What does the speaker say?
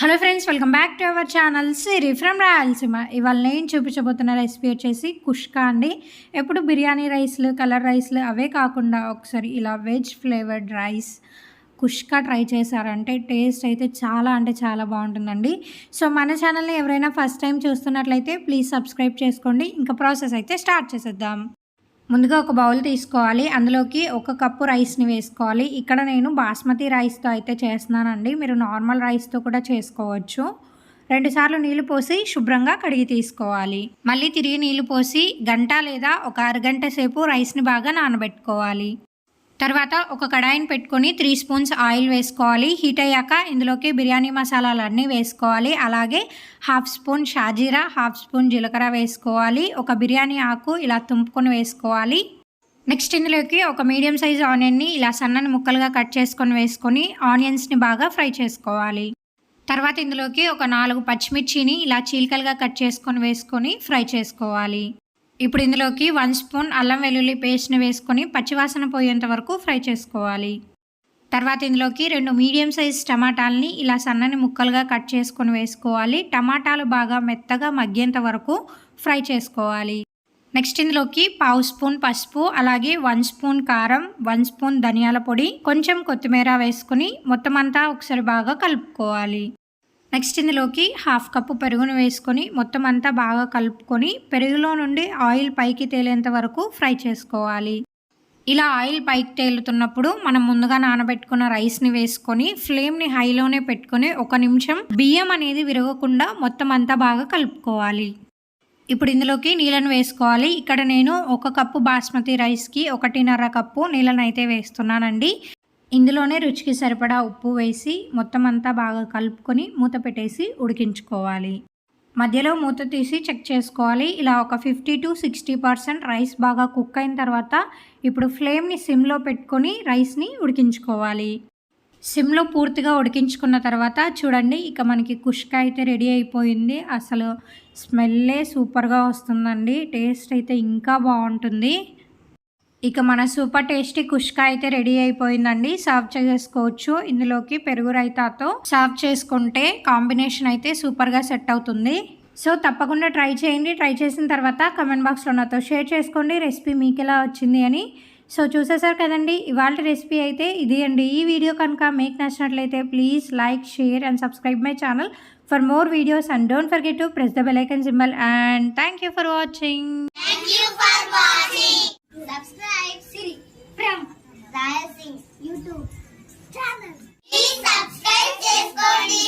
Hello friends, welcome back to our channel Siri from Rayalaseema. ఇవాళ నేను చూపించబోతున్న recipe వచ్చేసి కుష్కా అండి. ఎప్పుడు బిర్యానీ రైస్లు, కలర్ రైస్లు అవే కాకుండా ఒకసారి ఇలా వెజ్ ఫ్లేవర్డ్ రైస్ కుష్కా ట్రై చేశారంటే టేస్ట్ అయితే చాలా అంటే చాలా బాగుంటుందండి. సో మన ఛానల్ని ఎవరైనా ఫస్ట్ టైం చూస్తున్నట్లయితే ప్లీజ్ సబ్స్క్రైబ్ చేసుకోండి. ఇంకా ప్రాసెస్ అయితే స్టార్ట్ చేసేద్దాం. ముందుగా ఒక బౌల్ తీసుకోవాలి. అందులోకి 1 కప్పు రైస్ని వేసుకోవాలి. ఇక్కడ నేను బాస్మతి రైస్తో అయితే చేస్తున్నానండి. మీరు నార్మల్ రైస్తో కూడా చేసుకోవచ్చు. 2 సార్లు నీళ్లు పోసి శుభ్రంగా కడిగి తీసుకోవాలి. మళ్ళీ తిరిగి నీళ్లు పోసి గంట లేదా ఒక అరగంట సేపు రైస్ని బాగా నానబెట్టుకోవాలి. తర్వాత ఒక కడాయిని పెట్టుకొని 3 స్పూన్స్ ఆయిల్ వేసుకోవాలి. హీట్ అయ్యాక ఇందులోకి బిర్యానీ మసాలాలన్నీ వేసుకోవాలి. అలాగే 1/2 స్పూన్ షాజీరా, 1/2 స్పూన్ జీలకర్ర వేసుకోవాలి. ఒక బిర్యానీ ఆకు ఇలా తుంపుకొని వేసుకోవాలి. నెక్స్ట్ ఇందులోకి ఒక మీడియం సైజ్ ఆనియన్ని ఇలా సన్నని ముక్కలుగా కట్ చేసుకొని వేసుకొని ఆనియన్స్ని బాగా ఫ్రై చేసుకోవాలి. తర్వాత ఇందులోకి ఒక 4 పచ్చిమిర్చిని ఇలా చీలికలుగా కట్ చేసుకొని వేసుకొని ఫ్రై చేసుకోవాలి. ఇప్పుడు ఇందులోకి 1 స్పూన్ అల్లం వెల్లుల్లి పేస్ట్ని వేసుకొని పచ్చివాసన పోయేంత వరకు ఫ్రై చేసుకోవాలి. తర్వాత ఇందులోకి 2 మీడియం సైజ్ టమాటాలని ఇలా సన్నని ముక్కలుగా కట్ చేసుకొని వేసుకోవాలి. టమాటాలు బాగా మెత్తగా మగ్గేంత వరకు ఫ్రై చేసుకోవాలి. నెక్స్ట్ ఇందులోకి 1/2 స్పూన్ పసుపు, అలాగే 1 స్పూన్ కారం, 1 స్పూన్ ధనియాల పొడి, కొంచెం కొత్తిమీర వేసుకొని మొత్తం అంతా ఒకసారి బాగా కలుపుకోవాలి. నెక్స్ట్ ఇందులోకి 1/2 కప్పు పెరుగును వేసుకొని మొత్తం అంతా బాగా కలుపుకొని పెరుగులో నుండి ఆయిల్ పైకి తేలేంత వరకు ఫ్రై చేసుకోవాలి. ఇలా ఆయిల్ పైకి తేలుతున్నప్పుడు మనం ముందుగా నానబెట్టుకున్న రైస్ని వేసుకొని ఫ్లేమ్ని హైలోనే పెట్టుకొని 1 నిమిషం బియ్యం అనేది విరగకుండా మొత్తం అంతా బాగా కలుపుకోవాలి. ఇప్పుడు ఇందులోకి నీళ్ళను వేసుకోవాలి. ఇక్కడ నేను 1 కప్పు బాస్మతి రైస్కి 1.5 కప్పు నీళ్ళను అయితే వేస్తున్నానండి. ఇందులోనే రుచికి సరిపడా ఉప్పు వేసి మొత్తం అంతా బాగా కలుపుకొని మూత పెట్టేసి ఉడికించుకోవాలి. మధ్యలో మూత తీసి చెక్ చేసుకోవాలి. ఇలా ఒక 50 to 60% రైస్ బాగా కుక్ అయిన తర్వాత ఇప్పుడు ఫ్లేమ్ని సిమ్లో పెట్టుకొని రైస్ని ఉడికించుకోవాలి. సిమ్లో పూర్తిగా ఉడికించుకున్న తర్వాత చూడండి, ఇక మనకి కుష్కా అయితే రెడీ అయిపోయింది. అసలు స్మెల్లే సూపర్గా వస్తుందండి. టేస్ట్ అయితే ఇంకా బాగుంటుంది. ఇక మన సూపర్ టేస్టీ కుష్కా అయితే రెడీ అయిపోయిందండి. సర్వ్ చేసుకోవచ్చు. ఇందులోకి పెరుగు రైతాతో సర్వ్ చేసుకుంటే కాంబినేషన్ అయితే సూపర్గా సెట్ అవుతుంది. సో తప్పకుండా ట్రై చేయండి. ట్రై చేసిన తర్వాత కమెంట్ బాక్స్లో నాతో షేర్ చేసుకోండి రెసిపీ మీకు ఎలా వచ్చింది అని. సో చూసేసారు కదండి, ఇవాళ రెసిపీ అయితే ఇది అండి. ఈ వీడియో కనుక మీకు నచ్చినట్లయితే please like, share and subscribe my channel for more videos and don't forget to press the bell icon symbol and thank you for watching. Subscribe Siri from Rayasingh YouTube channel. Please subscribe చేసుకోండి.